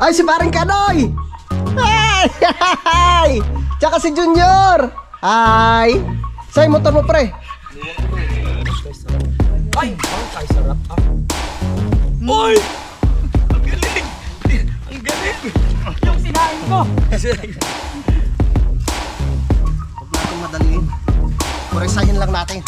Ay, si paring Kanoy! Ay! Ay! Tsaka si Junior! Ay! Say, motor mo pre! Ay! Ay, sarap ah! Oy! Ang galing! Ang galing! Yung sinain ko! Huwag natin madaliin. Kuresahin lang natin.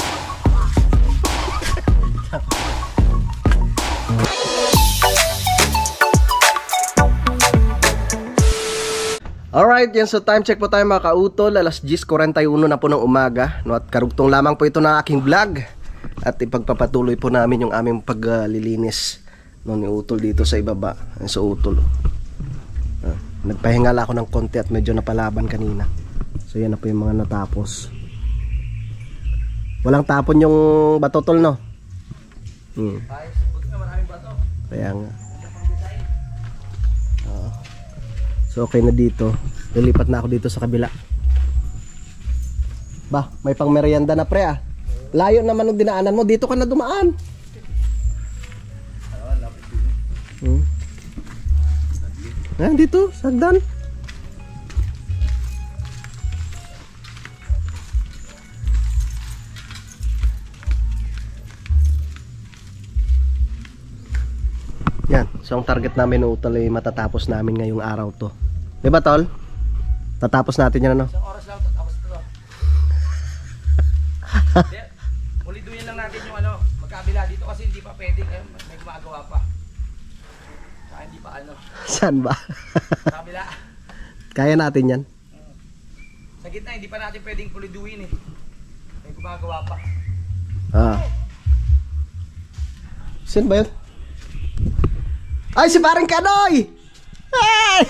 Alright, yan, so time check po tayo mga kautol. Alas 10:41 na po ng umaga, no? At karugtong lamang po ito ng aking vlog. At ipagpapatuloy po namin yung aming paglilinis ni Utol dito sa ibaba. Sa Utol, nagpahinga ako ng konti at medyo napalaban kanina. So yan na po yung mga natapos. Walang tapon yung bato, Tol, no? Kaya nga. So okay na dito. Lilipat na ako dito sa kabila. Bah, may pang merienda na pre ah. Layo naman ng dinaanan mo. Dito ka na dumaan. Dito, sagdan. Yan, so ang target namin no, Utol, ay matatapos namin ngayong araw to. Diba, Tol? Tatapos natin yan, ano? Isang oras lang tatapos ito. Uliduhin lang natin yung ano, magkabila dito kasi hindi pa pwedeng, may gumagawa pa. Saka hindi pa ano. Saan ba? Kabila. Kaya natin yan. Sa gitna, hindi pa natin pwedeng puliduhin eh. May gumagawa pa. Saan ba yun? Ay, si paring Kanoy! Ay!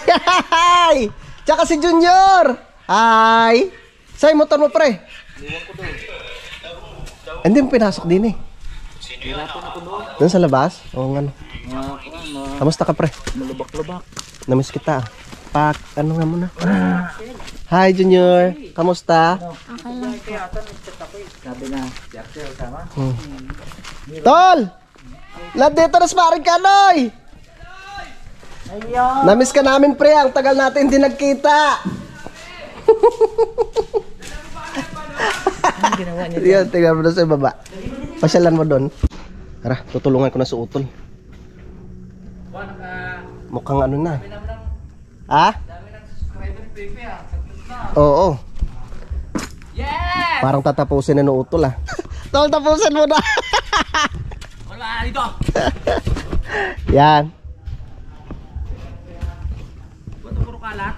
Ay! Tsaka si Junior! Ay! Say, motor mo pre! Hindi mo pinasok din eh. Doon sa labas? Oo nga no. Kamusta ka pre? Malubak-lubak. Namiss kita. Pak, ano nga muna? Hi Junior! Kamusta? Sabi na, si Axel tama? Tol! Nandito na si paring Kanoy! Ayan! Namiss ka namin pre, ang tagal natin hindi nagkita. Ano ginawa niya? Yan, tingnan mo doon sa baba. Pasyalan mo doon. Tara, tutulungan ko na si Utol. Mukhang ano na. Ha? Dami ng subscriber Pepe ah. Oo. Yes! Parang tatapusin na ni Utol ah. Tol, tapusin mo na. Wala dito! Yan. Ba't puro kalat?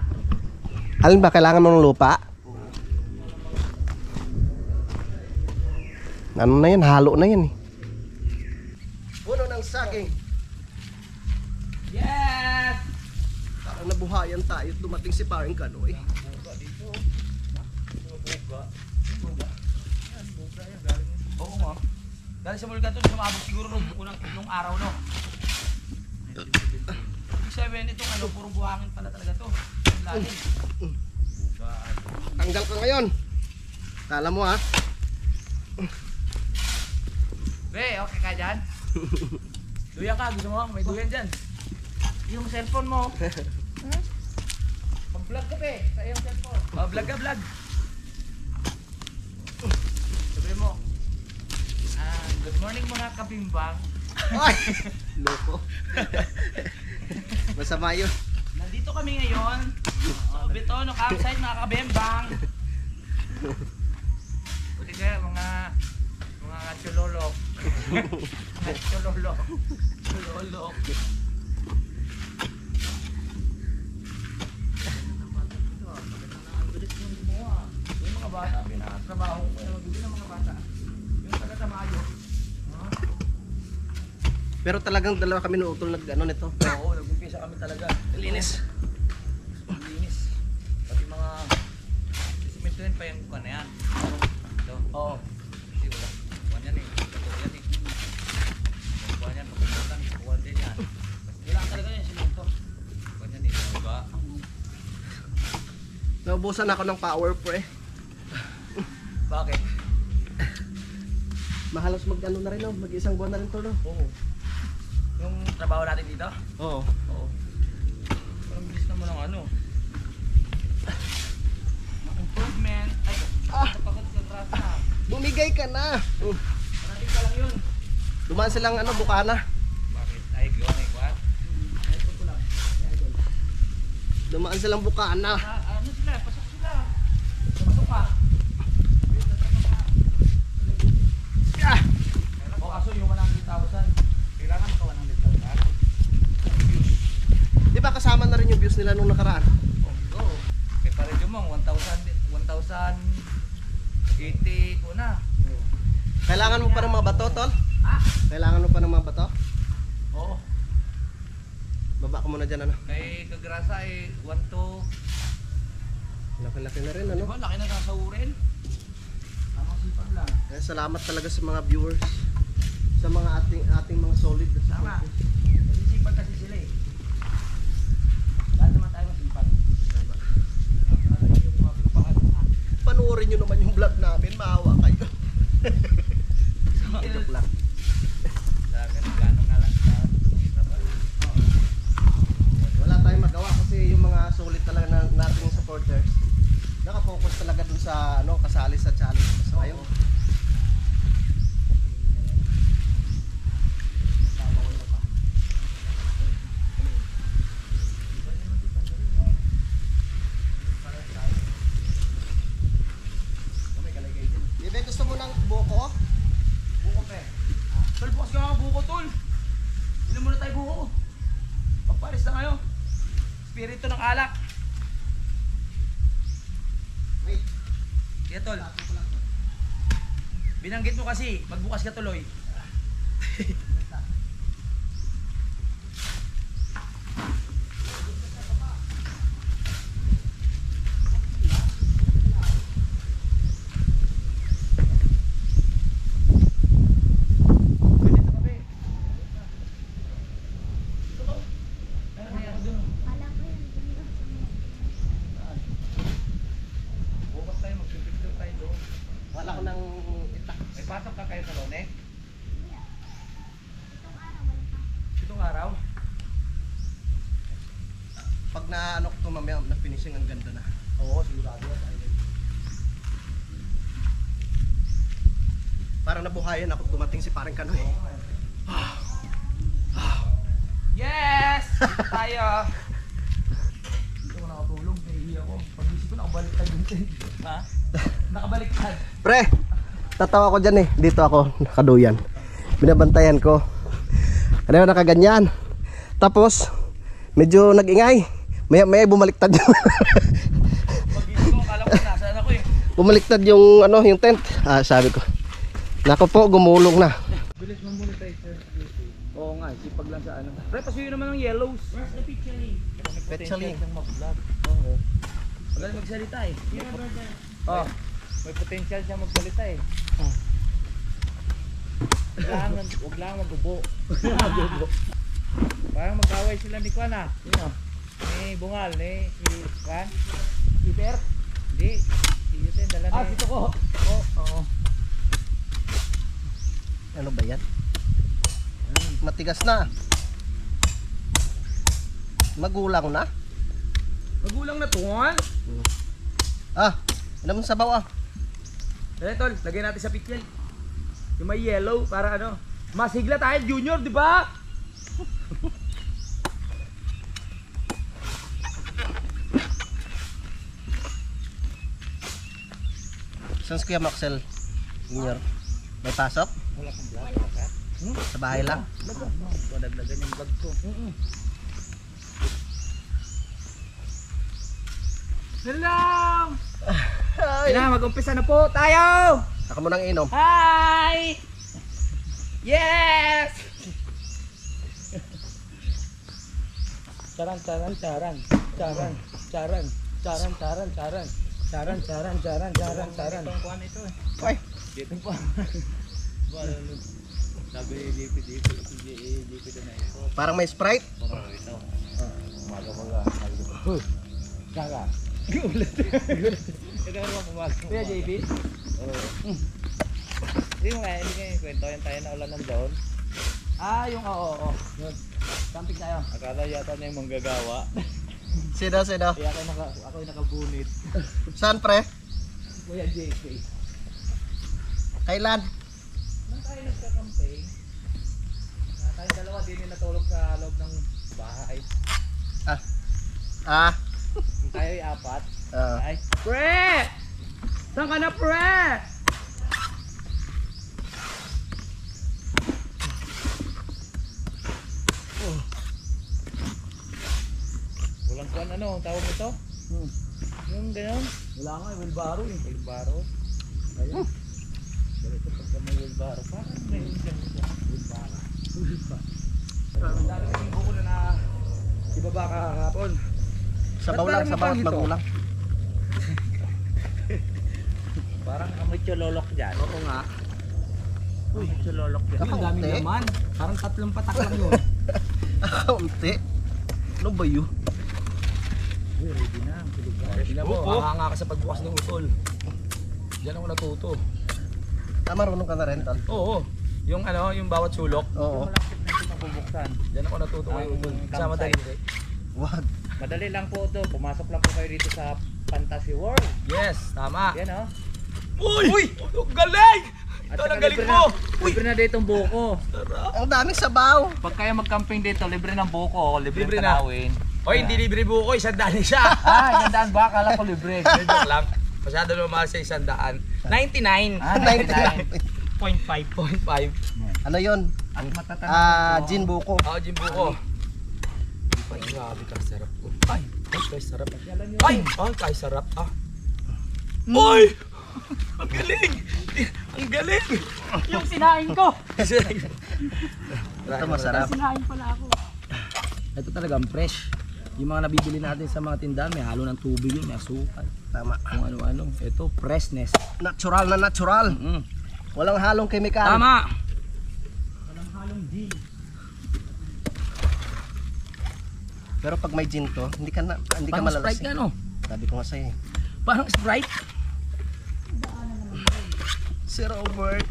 Alin ba, kailangan mo ng lupa? Ano na yan? Halo na yan eh. Puno ng saging. Yes! Parang nabuhayan tayo. Dumating si paring Kanoy. Oo nga. Dahil sa Mulga to, sumabog siguro nung araw no. Ibig sabihin itong ano, puro buhangin pala talaga to. Lalim. Tanggal ka ngayon. Kala mo ha? Be, okay ka dyan? Duyan ka, gusto mo? May duyan dyan. Yung cellphone mo. Mag-vlog ka be, sa iyong cellphone. Oh, vlog ka, vlog. Sabi mo, good morning mga kabimbang. Ay! Loko. Masama yun. Nandito kami ngayon. Betono, campsite mga kabimbang. Buti kaya mga chulolok. Chulolok. Chulolok. Yung mga bata, pinakatrabaho ko. Magbibig ng mga bata. Yung taga-tamayo. Pero talagang dalawa kami ng Utol nag-ano nito. Oo, nag-umpisa kami talaga. Linis. Linis. Pati mga simento rin pa yung kuha na yan. Ito. Oo. Kasi wala. Kuha yan eh. Kuha yan eh. Kuha yan. Pagkakutan. Kuha din yan. Wala talaga yan simento. Kuha yan eh. Diba? Naubusan ako ng power pre. Bakit? Mahalos mag-ano na rin, no? Mag-isang buwan na rin to, no? Oo. Yung trabaho natin dito? Oo. Oo. yan na. Parating pa lang yun. Dumaan silang ano, Bukana. Bakit? Ay, gawa na ikuan. Dumaan silang Bukana. Ano sila? Pasok sila. Pasok ka. Ah! O kaso yung 100,000. Kailangan maka 100,000. Di ba kasama na rin yung views nila nung nakaraan? Oo. Kaya pa rin yung mong 1,080 ko na. Kailangan mo pa ng mga bato, tol? Ah? Kailangan mo pa ng mga bato? Oo. Baba ko muna dyan, ano? Kay Kagrasa ay 1 to... Laki-laki na rin, ano? Diba? Laki na sasaurin. Tamang sipag lang. Kaya salamat talaga sa mga viewers. Sa mga ating mga solid na Tama. supporters. Masisipag kasi sila eh. Lahat naman tayo masipag. Tama. Yung mga pagpahal. Panoorin nyo naman yung vlog namin, maawa kayo. Joke lang. Sabi, gano'n nga lang sa Wala tayong magawa kasi yung mga solid talaga na nating supporters nakafocus talaga dun sa ano, kasali sa challenge sa ngayon. Bebe, gusto mo ng buko? buko pe. Tol, bukas ka mga buko, tol. Inom muna tayo buko. Pagpalis na kayo. Spirito ng alak. Wait. Kaya tol. Binanggit mo kasi, magbukas ka tuloy. Bukas tayo, magpipicture tayo doon. Wala ko ng itak. May pasok ka kayo sa Lone? Itong araw? Pag na ano ko to mamaya, na finishing ang ganda na. Oo, sigurado yan. Parang nabuhayan ako dumating si parang Kanoy. Yes! Tayo! Dito ko nakatulog, nahihiya ko. Pag-isip ko, nakabaliktad yung tent. Ha? Nakabaliktad. Pre, tatawa ko dyan eh. Dito ako, nakaduyan. Binabantayan ko. Ano yun, nakaganyan. Tapos, medyo nag-ingay. Maya bumaliktad yun. Pag-isip ko, akala ko nasaan ako eh. Bumaliktad yung, ano, yung tent. Sabi ko. Nako po, gumulong na. Bilis mo muna tayo, sir. Oo nga, sipag lang sa ano. Pre, pasuyo naman ng yellows. Where's the picturing? Picturing. mag-vlog. Oo. Magaling magsalita eh. Oh. May potential siya magsalita eh. Huwag lang mag-ubo. Parang mag-away sila ni Kwan ah. Sino? Ni Bungal, ni si Kwan. Peter? Hindi. Si Yuten, dala na. Dito ko. Oo. Ano ba yan? Matigas na. Magulang na. Magulang na tungan. Alam mo sabaw ah. Dali tol, lagyan natin sa pickle. Yung may yellow para ano. Masigla tayo junior, di ba? Saan si Kuya Maxel? Junior. May pasok? Wala kang vlog. Sa bahay lang? Dagdagan yung vlog ko. Hello! Kailangan mag-umpisa na po tayo! Ako mo nang inom. Hi! Yes! Charan, charan, charan. Charan, charan. Charan, charan, charan. Charan, charan, charan, charan, charan. Itong kuhan ito eh. Ay! Dito pa. Sabi JP na ito. Parang may Sprite? Oo, ito. Umaga. Kaka. Ulit. Ito naman umaga. Kaya JP? Oo. Hindi mo kaya, hindi kayo kwento. Yan tayo na ulan ng doon. Yung oo. Yun. Camping tayo. Akala yata na yung manggagawa. Sino? Kaya ako yung nakabunit. Saan pre? Kuya JP. Kailan? Nung tayo nagka-campaign, tayo dalawa din yung natulog sa loob ng bahay. Nung tayo ay apat. Ay, pre! Saan ka na, pre? Walang kuwan ano, ang tawag nito? Yung gano'n? Wala nga, wheelbarrow eh. Wheelbarrow? Ayan. Ganito pagka may wheelbarrow. Parang may wheelbarrow. Ang dami kasing buko na ibaba kahapon. Sabaw lang, sabaw at magulang. Parang amoy chololok dyan. Oo nga. Uy, chololok dyan. Ang daming naman. Parang 3 patak lang yun. Kaunti. Ano ba yun? Uy, ready na. Hindi na mo, hanga ka sa pagbukas ng utol. Diyan ako natuto. Marunong ka na rin, Tal. Oo, yung ano, yung bawat sulok. Oo. Malapit na ito mabubuksan. Diyan ako natuto kay utol. Sa madali. Wag. Madali lang po ito. Pumasok lang po kayo dito sa Fantasy World. Yes, tama. Yan o. Uy! Galing! Ito ang galing mo! Libre na dito ang buko. Ang daming sabaw. Pag kayo mag-camping dito, libre ng buko. Libre Libre ng na. tanawin. Oy, hindi libre buko, 100 siya. Gandaan ba? Akala ko libre. Joke lang. Masyado naman mahal sa 100. 99. 99.5. 0.5. Ano yun? At matatanda. Gin buko. Oo, Jim buko. Ay, grabe ka sarap ko. Ay, kay sarap. Ay, kay sarap. Uy! Ang galing! Ang galing! Yung sinain ko! Ito masarap. Sinain pala ako. Ito talagang fresh. Yung mga nabibili natin sa mga tindahan, may halo ng tubig yun, may asukal. Tama. Kung ano-ano. Ito, freshness. Natural na natural. Walang halong kemikal. Tama! Walang halong gin. Pero pag may gin to, hindi ka Parang Sprite malalasing. ka, no? Sabi ko nga sa'yo. Parang Sprite. Sir Robert.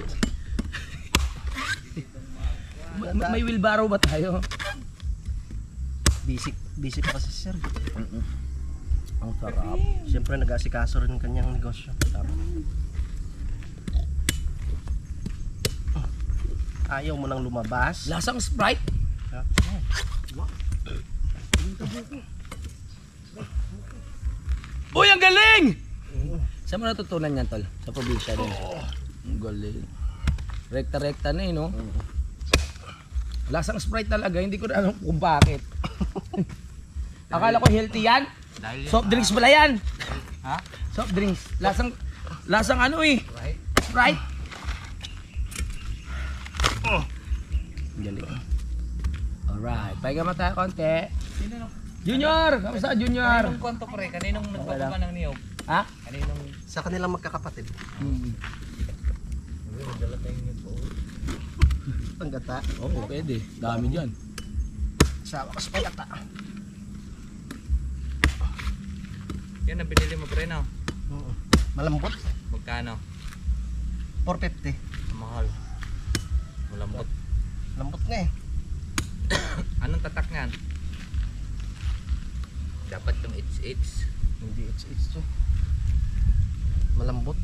May wheelbarrow ba tayo? Busy pa kasi sir. Ang sarap. Siyempre nag-asikaso rin yung kanyang negosyo. Tama. Ayaw mo nang lumabas. Lasang Sprite. Uy, ang galing! Saan mo natutunan yan, tol? Sa probinsya din. Ang galing. Rekta-rekta na eh, no? Lasang Sprite talaga, hindi ko na alam kung bakit. Akala ko healthy yan. Soft drinks pala yan. Ha? Soft drinks. Lasang ano eh. Sprite. Galing. Alright, pahinga mo tayo konti. Junior! Kamusta Junior? Kaninong kwento pre? Kaninong nagpapaba ng niyog? Ha? Kaninong... Sa kanilang magkakapatid. Nagdala tayo niyog po. Ang gata. Oo, pwede. Dami dyan. Sa wakas pa gata. Yan ang binili mo pre no? Malambot. Magkano? 450. Mahal. Malambot. Lambot nga eh. Anong tatak niyan? Dapat yung it's. Hindi it's to. Malambot.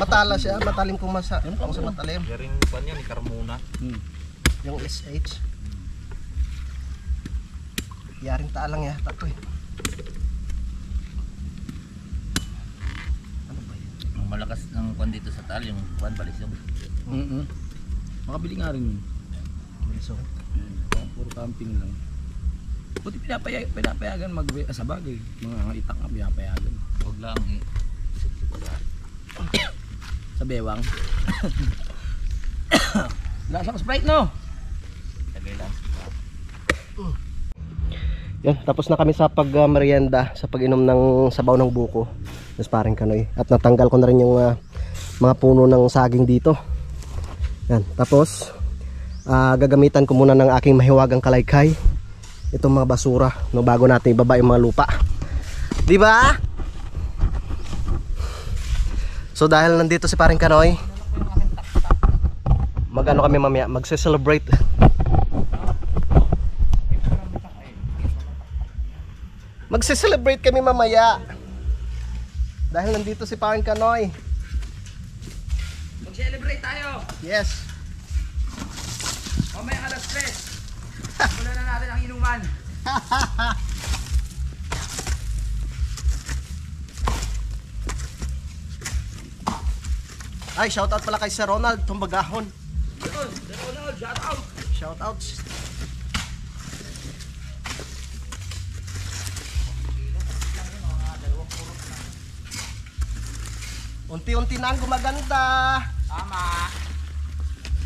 Matala siya. Matalim kung sa matalim. Garing pa niya ni Carmona. Yung SH. Yaring taalang yata to eh. Ano ba yun? Ang malakas ng kwan dito sa taal, yung kwan balisong. Makabili nga rin yun. So, Puro camping lang. Buti pinapayagan sa bagay. Mga itak nga pinapayagan. Huwag lang Sa bewang. Lasang Sprite no? Tagay lang. yan, tapos na kami sa pag-merienda, sa pag-inom ng sabaw ng buko. Tapos parang kanoy. At natanggal ko na rin yung mga puno ng saging dito. Yan, tapos gagamitan ko muna ng aking mahiwagang kalaykay. Itong mga basura, no, bago natin ibaba yung mga lupa. Di ba? So dahil nandito si paring Kanoy, magano kami mamaya, magse-celebrate. Magse-celebrate kami mamaya. Dahil nandito si paring Kanoy. Mag-celebrate! tayo. Yes. Mamaya alas 3. Wala na natin ang inuman. Ay, shoutout pala kay Sir Ronald Tumbagahon. Yun, Ronald, shout out. Shoutouts. Unti-unti na ang gumaganda. Tama.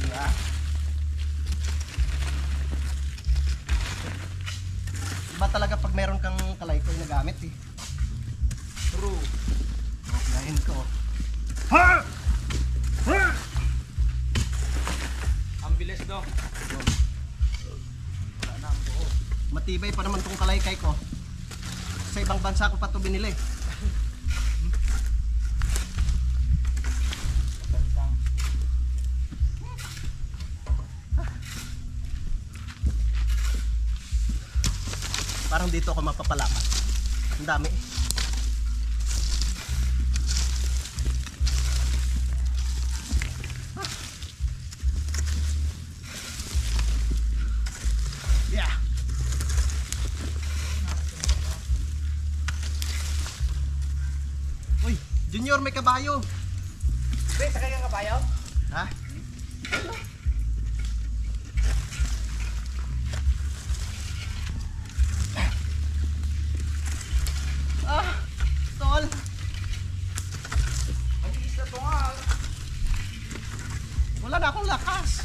Diba? Iba talaga pag meron kang kalaykoy na gamit eh. True. Unahin ko. Ha! Ha! Ang bilis daw. Matibay pa naman tong kalaykay ko. Sa ibang bansa ko pa to binili. Parang dito ako mapapalaman. Ang dami. Yeah. Uy, Junior, may kabayo. Pre, sakay kang kabayo? Ha? Tol. Mabilis na to nga. Wala na akong lakas.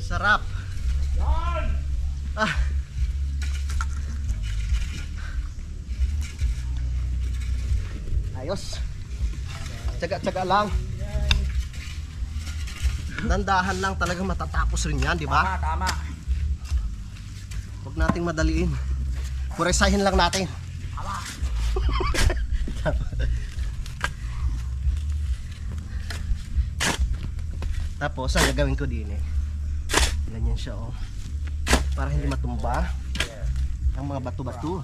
Sarap. Yan! Ah. Ayos. Tsaga-tsaga lang. Dandahan lang talaga matatapos rin yan, di ba? Tama, tama. Huwag nating madaliin. Puresahin lang natin. Tama. Tapos, ang gagawin ko din eh. Ganyan siya oh. Para hindi matumba ang mga bato-bato.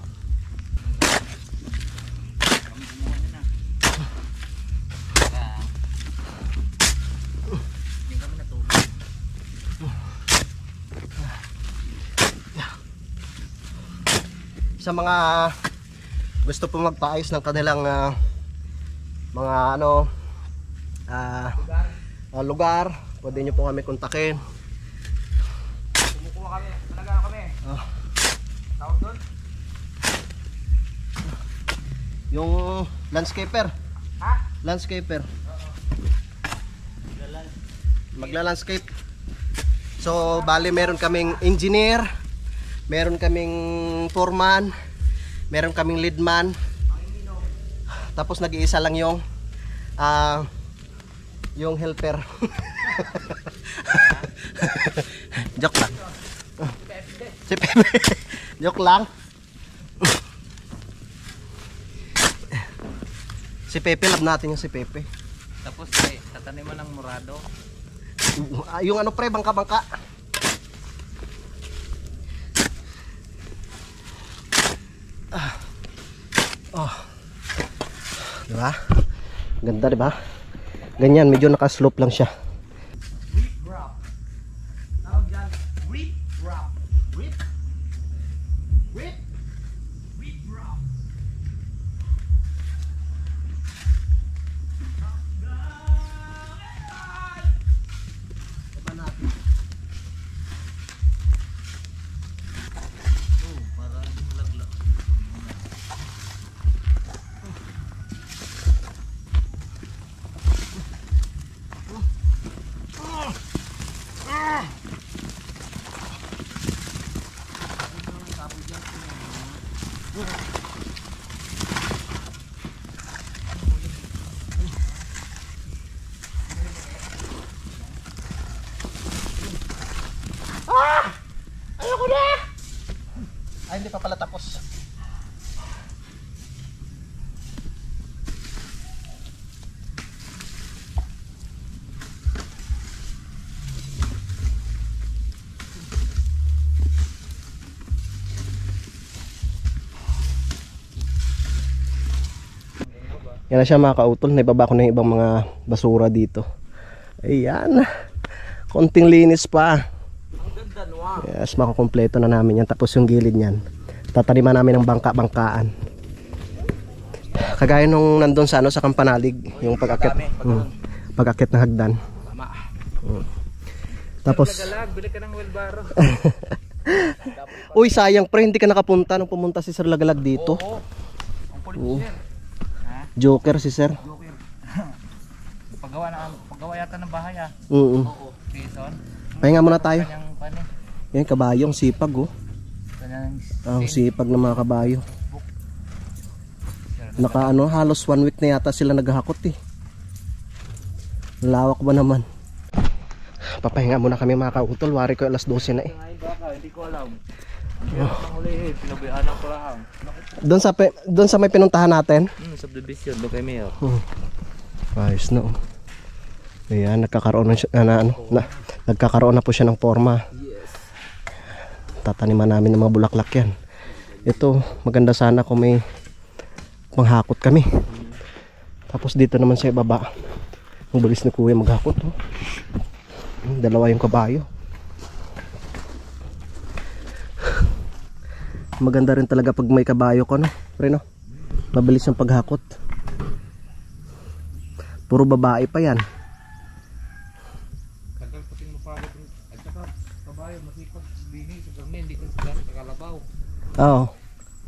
Hindi kami natulog. Sa mga gusto po magpaayos ng kanilang mga ano lugar, pwede nyo po kami kontakin. Kumukuha kami. Talaga kami. Ah, Tawag doon? yung landscaper. Ha? Landscaper. Magla-landscape. So, bali meron kaming engineer, meron kaming foreman, meron kaming leadman. Tapos nag-iisa lang yung helper. Joke lang. Si Pepe. Joke lang. Si Pepe, love natin yung si Pepe. Tapos tataniman ng murado. Yung ano pre, bangka-bangka. Oh. Diba? Ganda diba? Ganyan, medyo naka-slope lang siya. Rip wrap. Tawag dyan. Rip wrap. Rip? Rip? Rip wrap. Baba natin. Oh, para laglag. Ayoko na! Ay, hindi pa pala tapos. Yan na siya mga kautol. Naibaba ko na yung ibang mga basura dito. Ayan. Konting linis pa. Ang ganda no. Yes, makukumpleto na namin yan. Tapos yung gilid niyan, tataniman namin ng bangka-bangkaan. Kagaya nung nandun sa sa Kampanalig, yung pag-akit. Pag-akit ng hagdan. Tama. Tapos Galag, bili ka ng wheelbarrow. uy, sayang pre, hindi ka nakapunta nung pumunta si Sir Lagalag dito. Oo. Ang kulit sir. Ha? Joker si Sir. Joker. Paggawa yata ng bahay ah. Oo. Season. Pahinga muna tayo. Kanyang paano? Yan, kabayo, ang sipag oh. Kanyang Ang sipag ng mga kabayo. Naka halos 1 week na yata sila naghahakot eh. Lawak ba naman? Papahinga muna kami mga kautol. Wari ko alas 12 na eh. Ay baka, hindi ko alam. Hindi ako ulihin, pinabayaan ko lang. Doon sa may pinuntahan natin. Subdivision, doon kay Mayor. Ayos na oh. Ayan, nagkakaroon nagkakaroon na po siya ng forma. Yes. Tataniman namin ng mga bulaklak yan. Ito, maganda sana kung may panghakot kami. Tapos dito naman sa ibaba, ang bilis ni kuya maghakot oh. Dalawa yung kabayo. Maganda rin talaga pag may kabayo ko no, pre no? Mabilis yung paghakot. Puro babae pa yan. Tagal pating mapagod at saka kabayo masipag bini sa garmin, hindi ka sa kalabaw. Oo.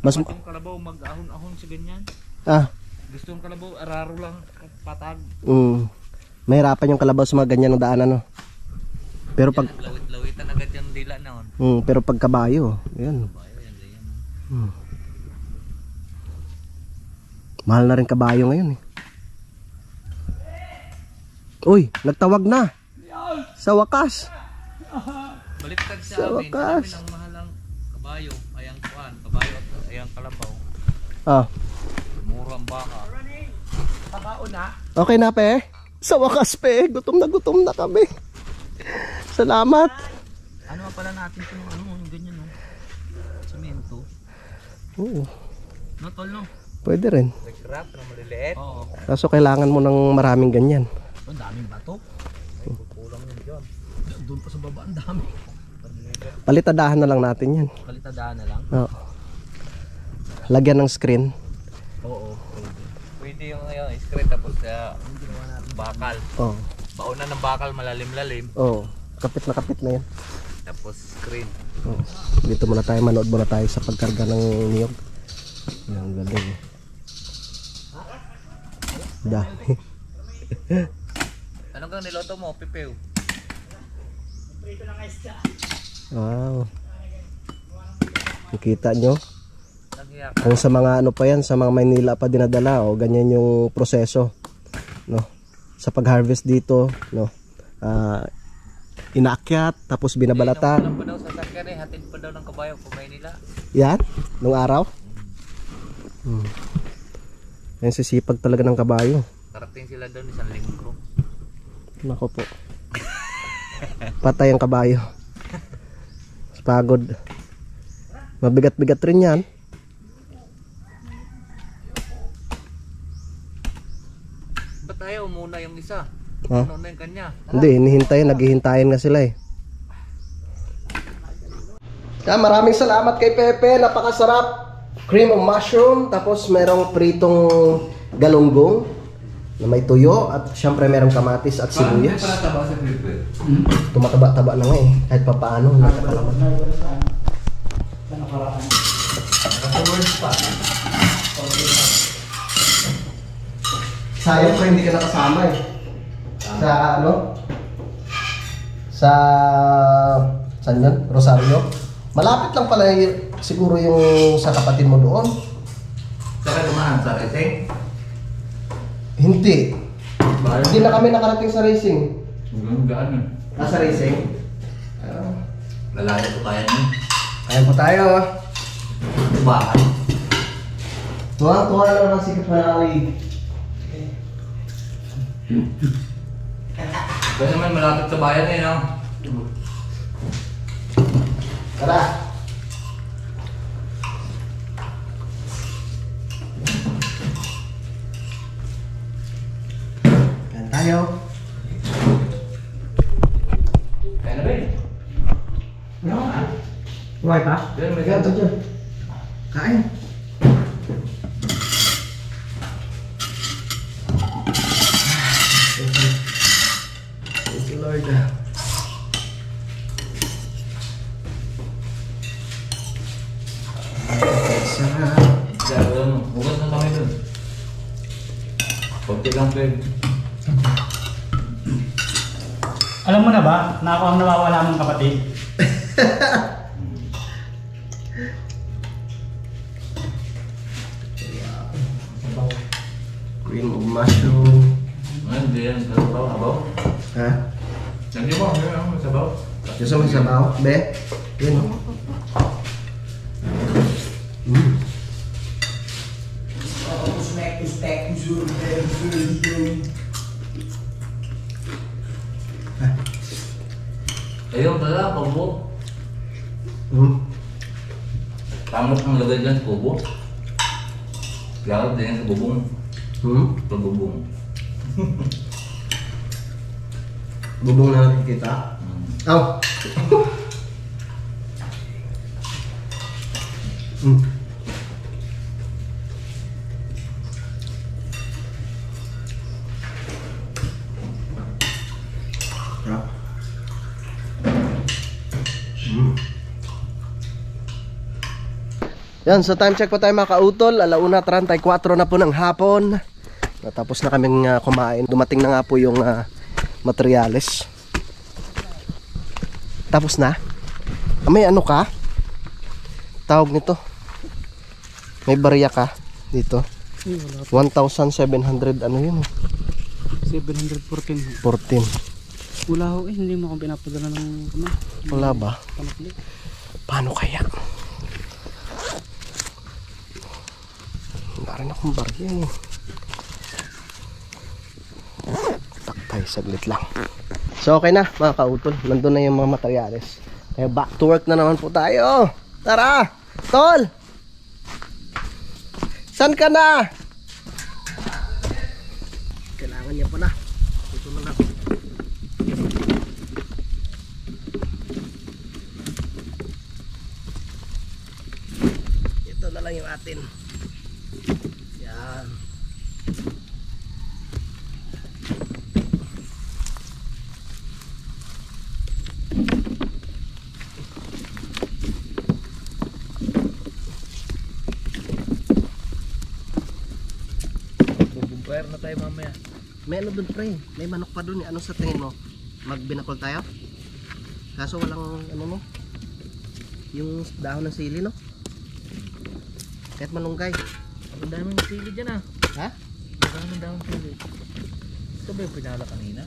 Mas Yung kalabaw mag-ahon-ahon sa ganyan. Gusto yung kalabaw araro lang patag. Mahirapan yung kalabaw sa mga ganyan ng daanan no. Pero pag Lawit-lawitan agad yung dila na on. pero pag kabayo, yan. Mahal na rin kabayo ngayon eh. Uy, nagtawag na. Sa wakas. Baliktad Sa sa amin. wakas. Sa amin ang mahalang kabayo. Ayang kuan. Kabayo at ayang kalabaw. Ah, Murang baka. Pakauna. okay na pe. Sa wakas pe, gutom na kami. Salamat. Ano pala natin kung yung ganyan no? Semento. Oo, No tol no? pwede rin. Nag-wrap na maliliit. Oo. Kaso kailangan mo ng maraming ganyan. Ang daming bato. Ay kulang yun dyan. Doon pa sa baba ang dami. Palitadahan na lang natin yan. Kalitadaan na lang. Oo. Lagyan ng screen. Oo. Pwede yung screen tapos bakal. Oo. Bauna ng bakal malalim-lalim. Oo. Kapit na yan. Tapos screen. Oo. Dito muna tayo, manood muna tayo sa pagkarga ng niyog. Ang galing. Dami. Anong kang niloto mo? Pipew. Wow. Nakita nyo? Nagyak. Kung sa mga pa yan, sa mga Maynila pa dinadala, ganyan yung proseso, no? Sa pag-harvest dito, no? Inaakyat, tapos binabalatan. Nung pa daw sa sakyan hatid pa daw ng kabayo kung may nila. Yan, nung araw. Yan, sisipag talaga ng kabayo. Karating sila doon isang linggo. Nako po. Patay ang kabayo. Pagod. Mabigat-bigat rin yan. Ba't ayaw muna yung isa? Ha? Ano na yung kanya? Hindi, naghihintayin nga sila eh. Maraming salamat kay Pepe, napakasarap. Cream of mushroom, tapos merong pritong galunggong na may tuyo at syempre merong kamatis at sibuyas. Tumataba-taba na nga eh, kahit pa paano nakakalaman. Sayang pa hindi ka nakasama eh. Sa saan yun? Rosario? Malapit lang pala siguro yung sa kapatid mo doon. Saka dumaan sa racing? Hindi. Hindi na kami nakarating sa racing. Gaan Sa racing? Lalayo ko kaya niyo. Ayan po tayo. Bakal. Tuwa lang ang sikat na alig. Kasi naman malapit sa bayan eh, no? Tara. Kumain pa? Yan, may Ito dyan. Kain. Thank you, Lord. Sarap. Hugas na kami dun. Kunti lang, Peg. Alam mo na ba na ako ang nawawala mong kapatid? Cream of mushroom. Ay, hindi yan. Sabaw, abaw. Ha? Nandiyo mo, ano, sabaw. Gusto mo sabaw? Be? Yun. Ayun pala, kubo. Pamot ang lagay dyan sa kubo. Lalo din yan sa bubong. Sa bubong. Bubong na nakikita. Aw! Sarap. Yan, so time check po tayo mga kautol. 1:34 na po ng hapon. Natapos na kaming kumain. Dumating na nga po yung materyales. Tapos na? May ano ka? Tawag nito. May barya ka dito. 1,700 ano yun? 714. 14. Wala ho hindi mo akong pinapadala ng ano. Wala ba? Panakli. Paano kaya? Wala rin akong barya eh. Taktay, saglit lang. So okay na mga kautol. Nandun na yung mga materyales. Kaya back to work na naman po tayo. Tara! Tol! San ka na? Kailangan niya pa na. Ito na lang. Ito na lang yung atin. Yan. Bubumpire na tayo mamaya. May ano dun pre, may manok pa dun eh. Ano sa tingin mo? Magbinakol tayo? Kaso walang ano no? Yung dahon ng sili no? Kahit manunggay. Ang daming sili dyan ah. Ha? Ang daming sili. Ito ba yung pinala kanina?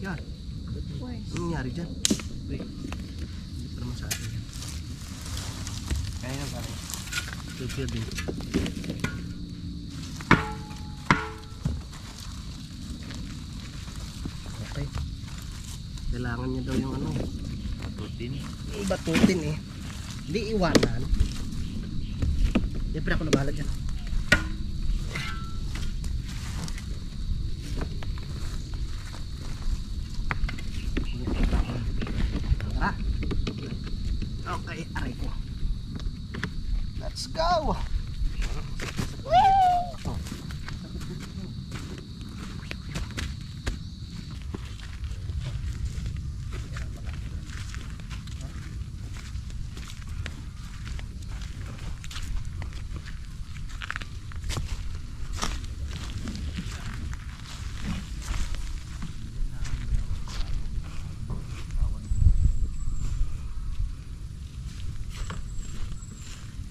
Yan. Ano nangyari dyan? Hindi pa naman sa atin yan. Kaya na pare. Feel din. Okay. Kailangan niya daw yung ano. Protein. Yung batutin eh. Hindi iwanan. Siyempre ako na bahala dyan. Tara. Okay, aray ko. Let's go!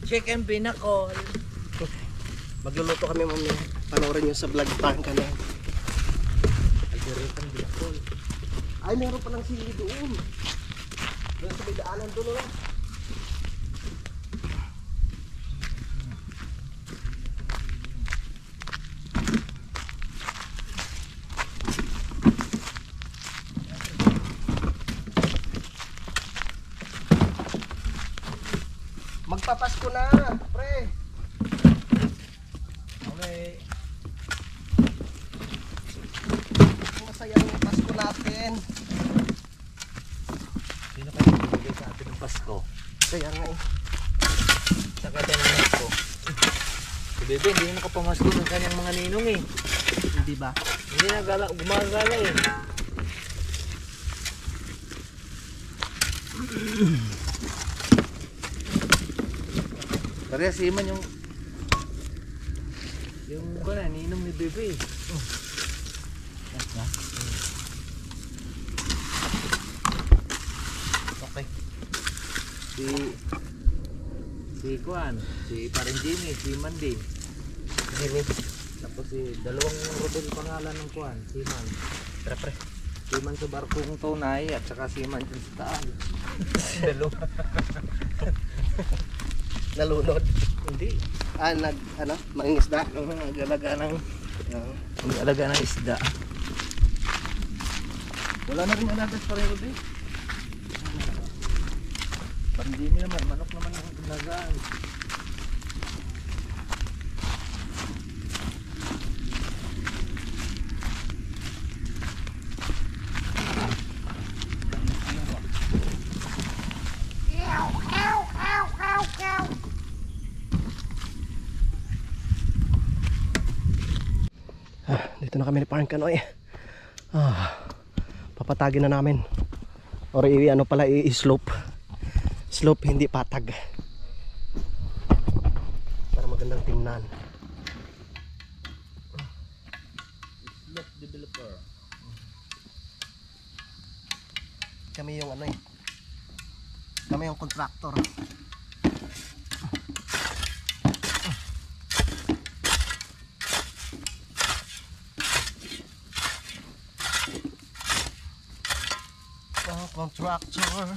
Chicken pinakol. Magluluto kami mamaya. Panoorin nyo sa vlog parang ka na. Algorithm pinakol. Ay, meron palang sili doon. Doon sa may daanan doon lang. Magpapasko na, pre. Okay. Masaya ng Pasko natin. Sino kayo bibigay sa atin Kaya nga eh. Saka tinanong ko. Si Bebe, hindi na nakapamasko ng kanyang mga ninong eh. Hindi ba? Hindi na gumagala eh. Parehas si Iman yung ninong ni Bebe eh. Okay. Si Kuan, si Parang Jimmy, si Iman din. Jimmy. Tapos si dalawang Rodel pangalan ng Kuan, si Iman. Pre. Si Iman sa barkong tunay at saka si Iman dyan sa taal. Dalawa. Nalunod. Hindi. Mangingisda. Nag-alaga ng nag-alaga ng isda. Wala na rin alagas pareho din. Parang Jimmy naman, manok naman ang alagaan. Dito na kami ni Parang Kanoy. Papatagin na namin. Or i-slope. Slope, hindi patag. Para magandang tingnan. Slope developer. Kami yung kami yung contractor. Contractor.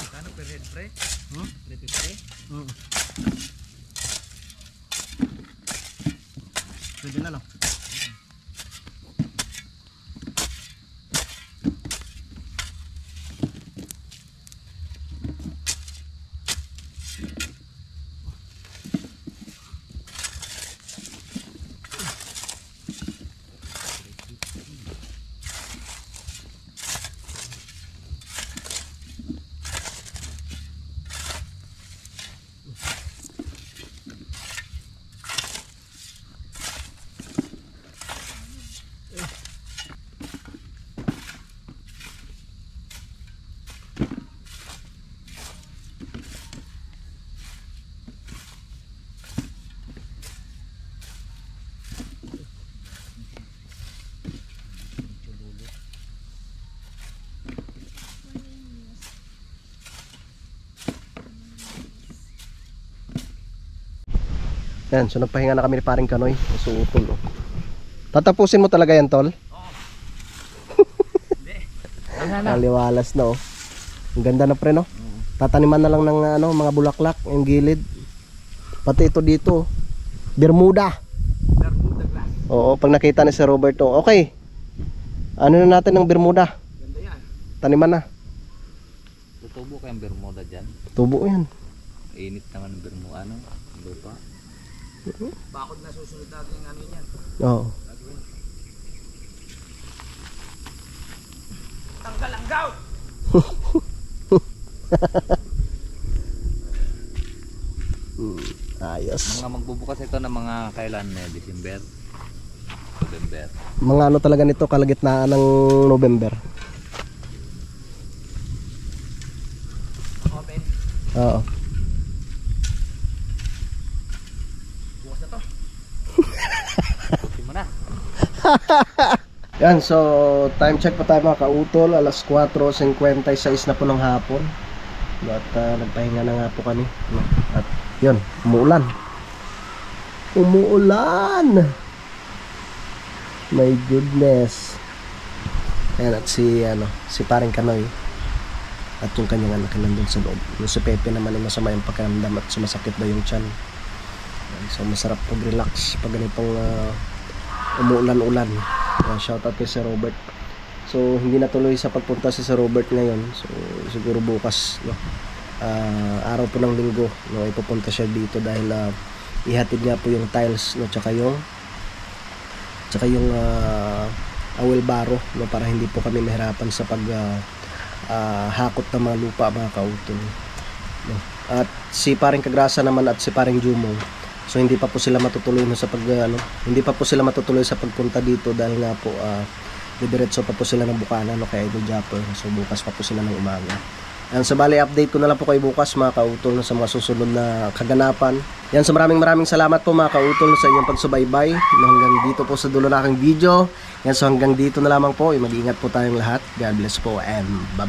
Kano per head pre? 350? Pwede na, no? Yan, so nagpahinga na kami ni Paring Kanoy. Suutol, oh. Tatapusin mo talaga yan, tol? Kaliwalas na, oh. Ang ganda na, pre, no? Tataniman na lang ng mga bulaklak, yung gilid. Pati ito dito, oh. Bermuda. Oo, pag nakita ni si Roberto. Okay. Ano na natin ng Bermuda? Ganda yan. Taniman na. Tutubo kayong Bermuda dyan. Tubo yan. Init naman ng Bermuda, lupa. Bakod na susunod natin yung yan. Oo. Tanggal ang gout! Ayos. Mga magbubukas ito ng mga kailan December, November. Mga talaga nito, kalagitnaan ng November. Open. Oo. Bukas na to. Bukin mo na. Yan, so time check pa tayo mga kautol. Alas 4:56 na po ng hapon. At nagpahinga na nga po kami. At yun, umuulan. My goodness. Ayan, at si paring Kanoy at yung kanyang anak nandun sa loob. Yung si Pepe naman ay masama yung pakiramdam at sumasakit daw yung tiyan. Ayan, so masarap pag-relax pag ganitong umuulan-ulan. Shoutout kay Sir Robert. So hindi natuloy sa pagpunta si Sir Robert ngayon. So siguro bukas, no? Araw po ng linggo, no, ipupunta siya dito dahil ihatid nga po yung tiles, no, tsaka yung wheelbarrow, no, para hindi po kami mahirapan sa pag hakot ng mga lupa, mga kautol, no. At si paring Kagrasa naman at si paring Jumong, so hindi pa po sila matutuloy sa hindi pa po sila matutuloy sa pagpunta dito dahil nga po didiretso pa po sila ng Bukana, no, kay Idol Japper. So bukas pa po sila ng umaga. Yan, so bali update ko na lang po kayo bukas mga kautol, no, sa mga susunod na kaganapan. Yan, so maraming salamat po mga kautol, no, sa inyong pagsubaybay, no, hanggang dito po sa dulo ng aking video. Yan, so hanggang dito na lamang po. Mag-iingat po tayong lahat. God bless po and bye.